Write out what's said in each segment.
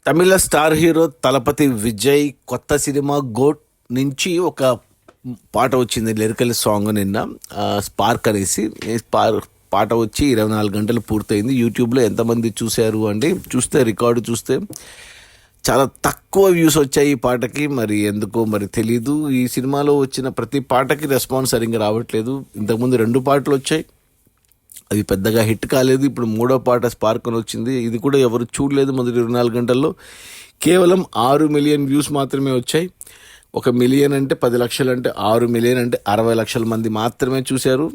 తమిళ star hero Thalapathy Vijay కొత్త cinema goat నుంచి ఒక పాట వచ్చింది, లిరికల్ సాంగ్ నిన్న. స్పార్క్ అనేసి పాట వచ్చి 24 గంటలు పూర్తయింది. యూట్యూబ్లో ఎంతమంది చూశారు అంటే చూస్తే రికార్డు చూస్తే చాలా తక్కువ వ్యూస్ వచ్చాయి ఈ పాటకి. మరి ఎందుకో మరి తెలీదు. ఈ సినిమాలో వచ్చిన ప్రతి పాటకి రెస్పాన్స్ సరిగ్గా రావట్లేదు. ఇంతకుముందు 2 పాటలు వచ్చాయి, అవి పెద్దగా హిట్ కాలేదు. ఇప్పుడు 3వ పాట స్పార్క్ అని వచ్చింది, ఇది కూడా ఎవరు చూడలేదు. మొదటి 24 గంటల్లో కేవలం 6 మిలియన్ వ్యూస్ మాత్రమే వచ్చాయి. 1 మిలియన్ అంటే 10 లక్షలు, అంటే 6 మిలియన్ అంటే 60 లక్షల మంది మాత్రమే చూశారు.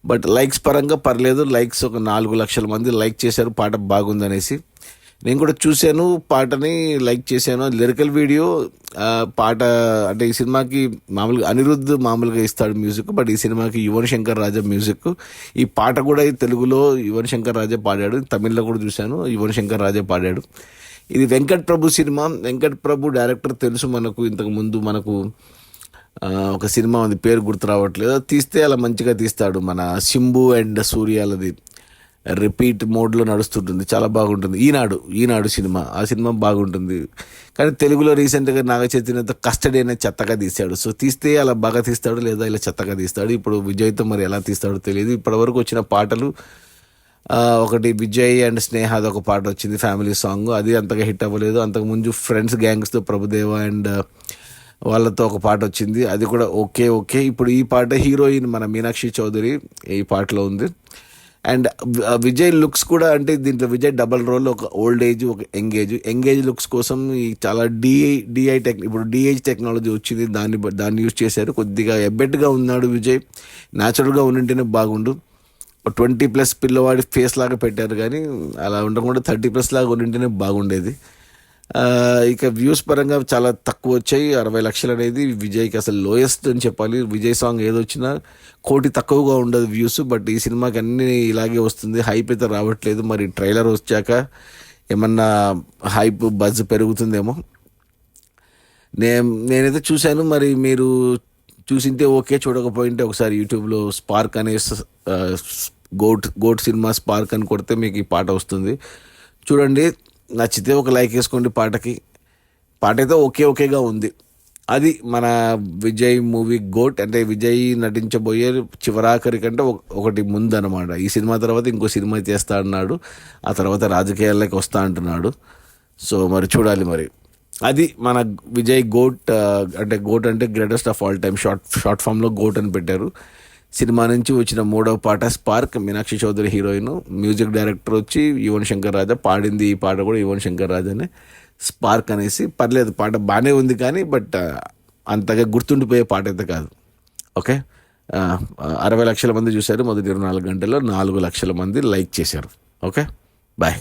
బట్ లైక్స్ పరంగా పర్లేదు, లైక్స్ ఒక 4 లక్షల మంది లైక్ చేశారు పాట బాగుందనేసి. నేను కూడా చూశాను, పాటని లైక్ చేశాను. లిరికల్ వీడియో పాట అంటే ఈ సినిమాకి మామూలుగా అనిరుద్ధ్ మామూలుగా ఇస్తాడు మ్యూజిక్, బట్ ఈ సినిమాకి యువన్ శంకర్ రాజా మ్యూజిక్. ఈ పాట కూడా తెలుగులో యువన్ శంకర్ రాజా పాడాడు, తమిళ్లో కూడా చూశాను, యువన్ శంకర్ రాజా పాడాడు. ఇది వెంకట్ ప్రభు సినిమా. వెంకట్ ప్రభు డైరెక్టర్ తెలుసు మనకు, ఇంతకు ముందు మనకు ఒక సినిమా ఉంది, పేరు గుర్తు రావట్లేదు. తీస్తే అలా మంచిగా తీస్తాడు. మన సింబు అండ్ సూర్యాలది రిపీట్ మోడ్లో నడుస్తుంటుంది, చాలా బాగుంటుంది. ఈనాడు సినిమా, ఆ సినిమా బాగుంటుంది. కానీ తెలుగులో రీసెంట్గా నాగ చైతన్యతో కస్టడీ అనేది చెత్తగా తీశాడు. సో తీస్తే అలా బాగా తీస్తాడు, లేదా ఇలా చెత్తగా తీస్తాడు. ఇప్పుడు విజయ్తో మరి ఎలా తీస్తాడో తెలియదు. ఇప్పటివరకు వచ్చిన పాటలు ఒకటి విజయ్ అండ్ స్నేహాది ఒక పాట వచ్చింది, ఫ్యామిలీ సాంగ్, అది అంతగా హిట్ అవ్వలేదు. అంతకుముందు ఫ్రెండ్స్ గ్యాంగ్స్తో ప్రభుదేవ అండ్ వాళ్ళతో ఒక పాట వచ్చింది, అది కూడా ఓకే. ఇప్పుడు ఈ పాట హీరోయిన్ మన మీనాక్షి చౌదరి ఈ పాటలో ఉంది. అండ్ విజయ్ లుక్స్ కూడా, అంటే దీంట్లో విజయ్ డబల్ రోల్, ఒక ఓల్డ్ ఏజ్ ఒక యంగేజ్ లుక్స్ కోసం ఈ చాలా ఇప్పుడు డిఐజ్ టెక్నాలజీ వచ్చింది, దాన్ని యూజ్ చేశారు. కొద్దిగా ఎబ్బెట్గా ఉన్నాడు విజయ్, న్యాచురల్గా ఉండింటేనే బాగుండు. 20+ పిల్లవాడి ఫేస్ లాగా పెట్టారు, కానీ అలా ఉండకుండా 30+ లాగా ఉండింటేనే బాగుండేది. ఇక వ్యూస్ పరంగా చాలా తక్కువ వచ్చాయి. 60 లక్షలు అనేది విజయ్కి అసలు లోయెస్ట్ అని చెప్పాలి. విజయ్ సాంగ్ ఏదొచ్చినా 1 కోటి తక్కువగా ఉండదు వ్యూస్. బట్ ఈ సినిమాకి అన్నీ ఇలాగే వస్తుంది, హైప్ అయితే రావట్లేదు. మరి ట్రైలర్ వచ్చాక ఏమన్నా హైప్ బజ్ పెరుగుతుందేమో. నేనైతే చూశాను, మరి మీరు చూసింటే ఓకే, చూడకపోయింటే ఒకసారి యూట్యూబ్లో స్పార్క్ అనే గోట్ సినిమా స్పార్క్ అని కొడితే మీకు ఈ పాట వస్తుంది, చూడండి. నచ్చితే ఒక లైక్ వేసుకోండి. పాట అయితే ఓకేగా ఉంది. అది మన విజయ్ మూవీ గోట్. అంటే విజయ్ నటించబోయే చివరాఖరి కంటే ఒకటి ముందు అనమాట. ఈ సినిమా తర్వాత ఇంకో సినిమా చేస్తా అన్నాడు, ఆ తర్వాత రాజకీయాల్లోకి వస్తా అంటున్నాడు. సో మరి చూడాలి. మరి అది మన విజయ్ గోట్. గోట్ అంటే greatest of all time, short ఫామ్లో గోట్ అని పెట్టారు. సినిమా నుంచి వచ్చిన 3వ పాట spark, Meenakshi Chaudhary heroine, music director వచ్చి యువన్ శంకర్ రాజా, పాడింది ఈ పాట కూడా యువన్ శంకర్ రాజానే. స్పార్క్ అనేసి పర్లేదు, పాట బాగానే ఉంది, కానీ బట్ అంతగా గుర్తుండిపోయే పాట అయితే కాదు. ఓకే, 60 లక్షల మంది చూశారు మొదటి 24 గంటల్లో, 4 లక్షల మంది లైక్ చేశారు. Okay, bye.